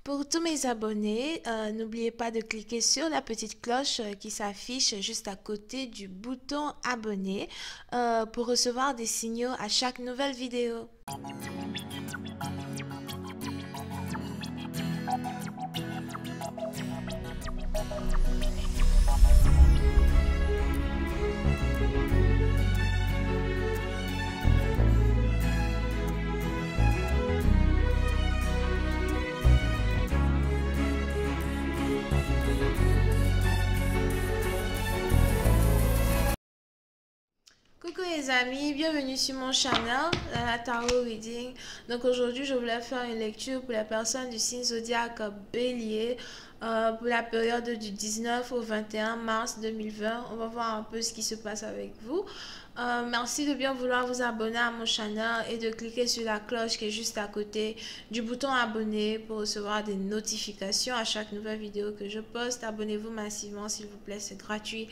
Pour tous mes abonnés, n'oubliez pas de cliquer sur la petite cloche qui s'affiche juste à côté du bouton abonner pour recevoir des signaux à chaque nouvelle vidéo. Coucou les amis, bienvenue sur mon channel, la Tarot Reading. Donc aujourd'hui je voulais faire une lecture pour la personne du signe zodiaque Bélier pour la période du 19 au 21 mars 2020. On va voir un peu ce qui se passe avec vous. Merci de bien vouloir vous abonner à mon channel et de cliquer sur la cloche qui est juste à côté du bouton abonner pour recevoir des notifications à chaque nouvelle vidéo que je poste. Abonnez-vous massivement s'il vous plaît, c'est gratuit.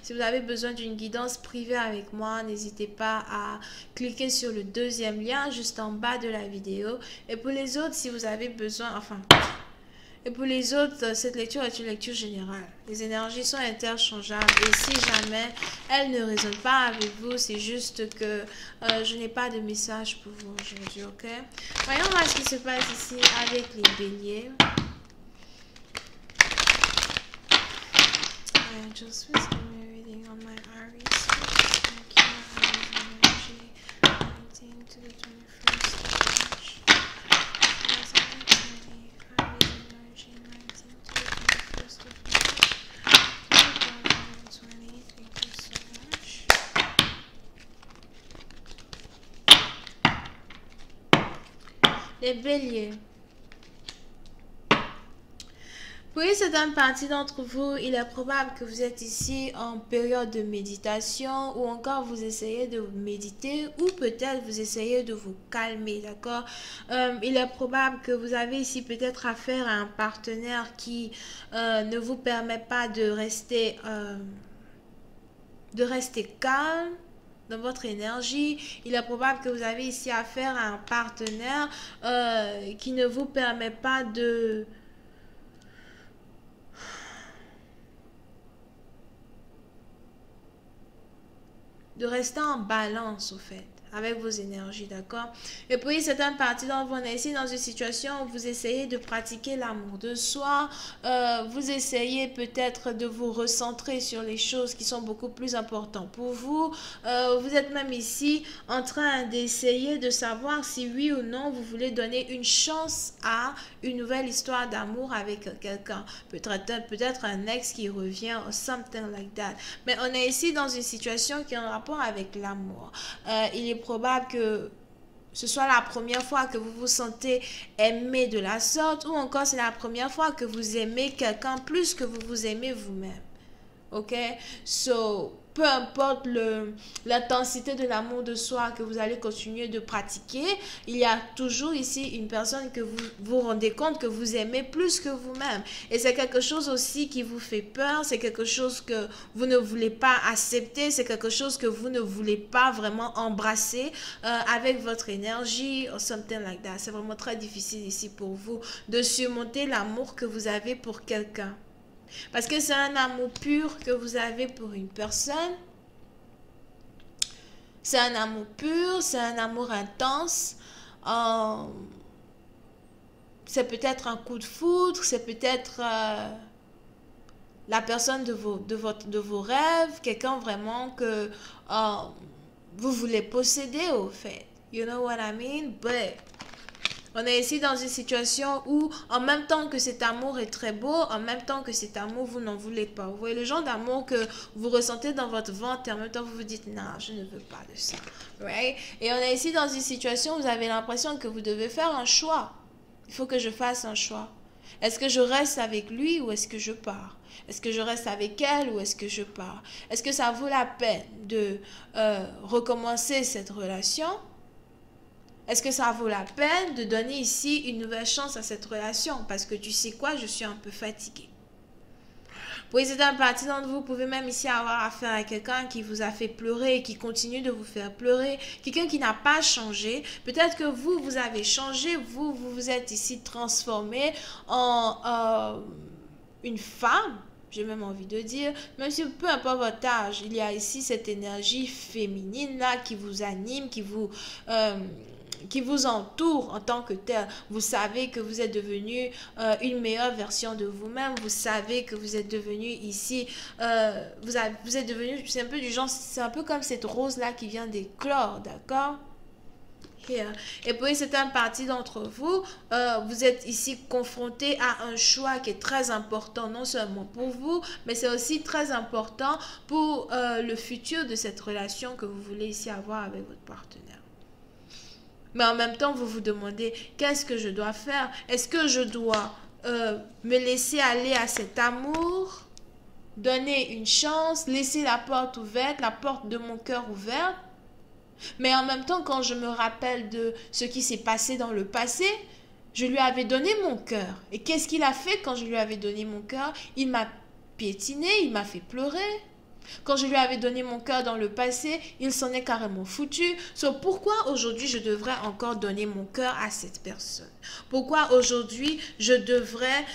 Si vous avez besoin d'une guidance privée avec moi, n'hésitez pas à cliquer sur le deuxième lien juste en bas de la vidéo. Et pour les autres, si vous avez besoin, et pour les autres, cette lecture est une lecture générale. Les énergies sont interchangeables et si jamais elles ne résonnent pas avec vous, c'est juste que je n'ai pas de message pour vous aujourd'hui, ok? Voyons voir ce qui se passe ici avec les béliers. Just on my Aries energy 19 to the 21st of March. Aries energy 19 to the 21st of March 2020. Thank you so much. Les béliers. Pour certaines parties d'entre vous, il est probable que vous êtes ici en période de méditation ou encore vous essayez de méditer ou peut-être vous essayez de vous calmer, d'accord? Il est probable que vous avez ici peut-être affaire à un partenaire qui ne vous permet pas de rester calme dans votre énergie. Il est probable que vous avez ici affaire à un partenaire qui ne vous permet pas de rester en balance au fait avec vos énergies, d'accord? Et puis certaines parties d'entre vous, on est ici dans une situation où vous essayez de pratiquer l'amour de soi, vous essayez peut-être de vous recentrer sur les choses qui sont beaucoup plus importantes pour vous, vous êtes même ici en train d'essayer de savoir si oui ou non vous voulez donner une chance à une nouvelle histoire d'amour avec quelqu'un, peut-être un ex qui revient ou something like that, mais on est ici dans une situation qui est en rapport avec l'amour. Il est probable que ce soit la première fois que vous vous sentez aimé de la sorte ou encore c'est la première fois que vous aimez quelqu'un plus que vous vous aimez vous-même. Ok? So, peu importe l'intensité de l'amour de soi que vous allez continuer de pratiquer, il y a toujours ici une personne que vous vous rendez compte que vous aimez plus que vous-même. Et c'est quelque chose aussi qui vous fait peur, c'est quelque chose que vous ne voulez pas accepter, c'est quelque chose que vous ne voulez pas vraiment embrasser avec votre énergie or something like that. C'est vraiment très difficile ici pour vous de surmonter l'amour que vous avez pour quelqu'un. Parce que c'est un amour pur que vous avez pour une personne. C'est un amour pur, c'est un amour intense. C'est peut-être un coup de foudre, c'est peut-être la personne de vos rêves, quelqu'un vraiment que vous voulez posséder au fait. You know what I mean? But on est ici dans une situation où, en même temps que cet amour est très beau, en même temps que cet amour, vous n'en voulez pas. Vous voyez le genre d'amour que vous ressentez dans votre ventre et en même temps, vous vous dites, non, je ne veux pas de ça. Right? Et on est ici dans une situation où vous avez l'impression que vous devez faire un choix. Il faut que je fasse un choix. Est-ce que je reste avec lui ou est-ce que je pars? Est-ce que je reste avec elle ou est-ce que je pars? Est-ce que ça vaut la peine de recommencer cette relation? Est-ce que ça vaut la peine de donner ici une nouvelle chance à cette relation? Parce que tu sais quoi, je suis un peu fatiguée. Pour certaines parties d'entre vous, vous pouvez même ici avoir affaire à quelqu'un qui vous a fait pleurer et qui continue de vous faire pleurer. Quelqu'un qui n'a pas changé. Peut-être que vous, vous avez changé. Vous vous êtes ici transformé en une femme. J'ai même envie de dire, même si peu importe votre âge, il y a ici cette énergie féminine là qui vous anime, qui vous entoure en tant que tel. Vous savez que vous êtes devenu une meilleure version de vous-même. Vous savez que vous êtes devenu ici, vous êtes devenu, c'est un peu du genre, c'est un peu comme cette rose-là qui vient d'éclore, d'accord? Et pour certaines parties d'entre vous, vous êtes ici confronté à un choix qui est très important, non seulement pour vous, mais c'est aussi très important pour le futur de cette relation que vous voulez ici avoir avec votre partenaire. Mais en même temps, vous vous demandez, qu'est-ce que je dois faire? Est-ce que je dois me laisser aller à cet amour, donner une chance, laisser la porte ouverte, la porte de mon cœur ouverte? Mais en même temps, quand je me rappelle de ce qui s'est passé dans le passé, je lui avais donné mon cœur. Et qu'est-ce qu'il a fait quand je lui avais donné mon cœur? Il m'a piétiné, il m'a fait pleurer. Quand je lui avais donné mon cœur dans le passé, il s'en est carrément foutu. Pourquoi aujourd'hui je devrais encore donner mon cœur à cette personne? Pourquoi aujourd'hui je devrais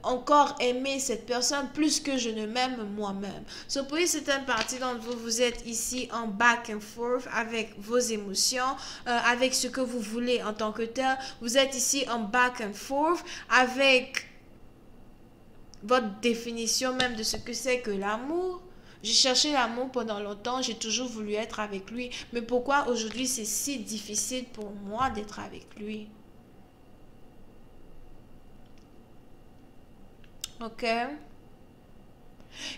encore aimer cette personne plus que je ne m'aime moi-même? Pour certaines parties d'entre vous, vous êtes ici en back and forth avec vos émotions, avec ce que vous voulez en tant que tel. Vous êtes ici en back and forth avec votre définition même de ce que c'est que l'amour. J'ai cherché l'amour pendant longtemps, j'ai toujours voulu être avec lui. Mais pourquoi aujourd'hui c'est si difficile pour moi d'être avec lui? Ok?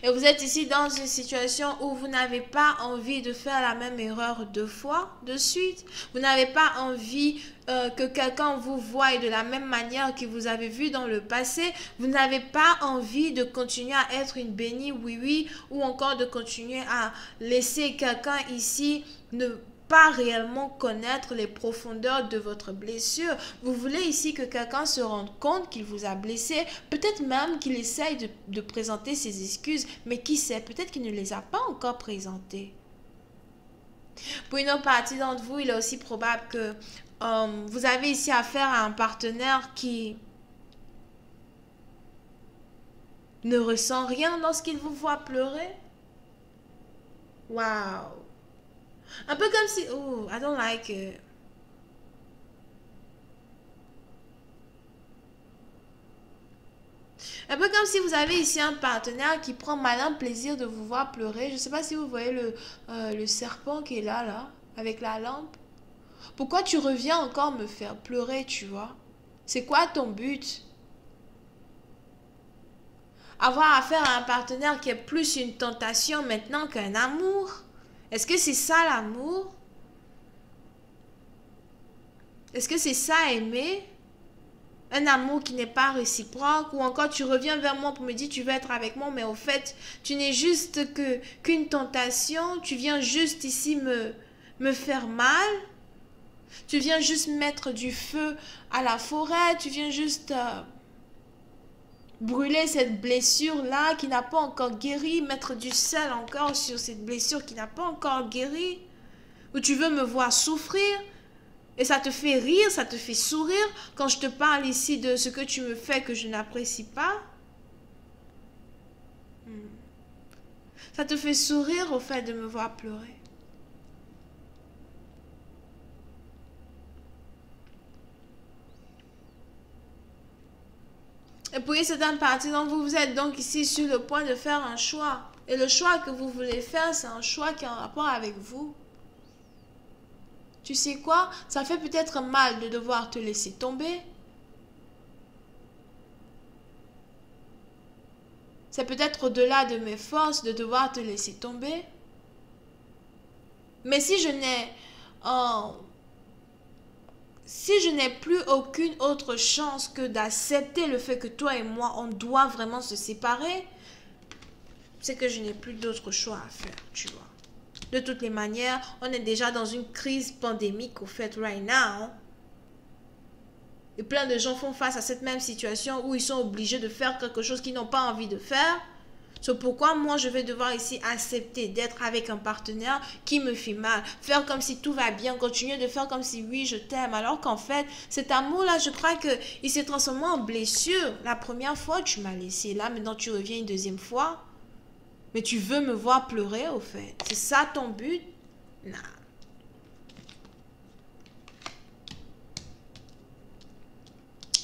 Et vous êtes ici dans une situation où vous n'avez pas envie de faire la même erreur deux fois de suite. Vous n'avez pas envie que quelqu'un vous voie de la même manière que vous avez vu dans le passé. Vous n'avez pas envie de continuer à être une bénie oui-oui ou encore de continuer à laisser quelqu'un ici ne pas réellement connaître les profondeurs de votre blessure. Vous voulez ici que quelqu'un se rende compte qu'il vous a blessé, peut-être même qu'il essaye de présenter ses excuses, mais qui sait, peut-être qu'il ne les a pas encore présentées. Pour une autre partie d'entre vous, il est aussi probable que vous avez ici affaire à un partenaire qui ne ressent rien lorsqu'il vous voit pleurer. Wow! Un peu comme si... Oh, I don't like it. Un peu comme si vous avez ici un partenaire qui prend malin plaisir de vous voir pleurer. Je ne sais pas si vous voyez le serpent qui est là, avec la lampe. Pourquoi tu reviens encore me faire pleurer, tu vois? C'est quoi ton but? Avoir affaire à un partenaire qui est plus une tentation maintenant qu'un amour? Est-ce que c'est ça l'amour? Est-ce que c'est ça aimer? Un amour qui n'est pas réciproque? Ou encore tu reviens vers moi pour me dire tu veux être avec moi, mais au fait tu n'es juste qu'une tentation. Tu viens juste ici me faire mal. Tu viens juste mettre du feu à la forêt. Tu viens juste brûler cette blessure-là qui n'a pas encore guéri. Mettre du sel encore sur cette blessure qui n'a pas encore guéri. Ou tu veux me voir souffrir. Et ça te fait rire, ça te fait sourire quand je te parle ici de ce que tu me fais que je n'apprécie pas. Ça te fait sourire au fait de me voir pleurer. Et pour certaines parties d'entre vous, vous êtes donc ici sur le point de faire un choix. Et le choix que vous voulez faire, c'est un choix qui est en rapport avec vous. Tu sais quoi? Ça fait peut-être mal de devoir te laisser tomber. C'est peut-être au-delà de mes forces de devoir te laisser tomber. Mais si je n'ai plus aucune autre chance que d'accepter le fait que toi et moi, on doit vraiment se séparer, c'est que je n'ai plus d'autre choix à faire, tu vois. De toutes les manières, on est déjà dans une crise pandémique au fait right now. Et plein de gens font face à cette même situation où ils sont obligés de faire quelque chose qu'ils n'ont pas envie de faire. C'est pourquoi moi, je vais devoir ici accepter d'être avec un partenaire qui me fait mal. Faire comme si tout va bien, continuer de faire comme si oui, je t'aime. Alors qu'en fait, cet amour-là, je crois qu'il s'est transformé en blessure. La première fois, tu m'as laissé. Là, maintenant, tu reviens une deuxième fois. Mais tu veux me voir pleurer, au fait. C'est ça ton but? Non.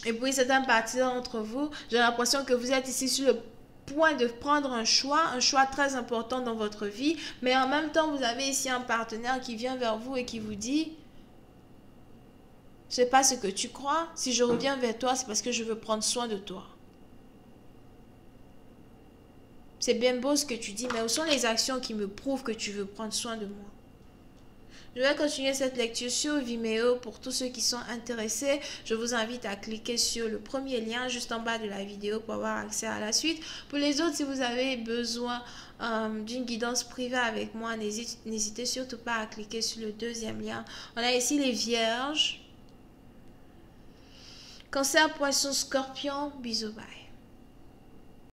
Et puis, certaines parties d'entre vous, j'ai l'impression que vous êtes ici sur le point de prendre un choix très important dans votre vie, mais en même temps, vous avez ici un partenaire qui vient vers vous et qui vous dit, c'est pas ce que tu crois, si je reviens vers toi, c'est parce que je veux prendre soin de toi. C'est bien beau ce que tu dis, mais où sont les actions qui me prouvent que tu veux prendre soin de moi? Je vais continuer cette lecture sur Vimeo pour tous ceux qui sont intéressés. Je vous invite à cliquer sur le premier lien juste en bas de la vidéo pour avoir accès à la suite. Pour les autres, si vous avez besoin d'une guidance privée avec moi, n'hésitez surtout pas à cliquer sur le deuxième lien. On a ici les Vierges. Cancer, Poisson, Scorpion. Bisous, bye.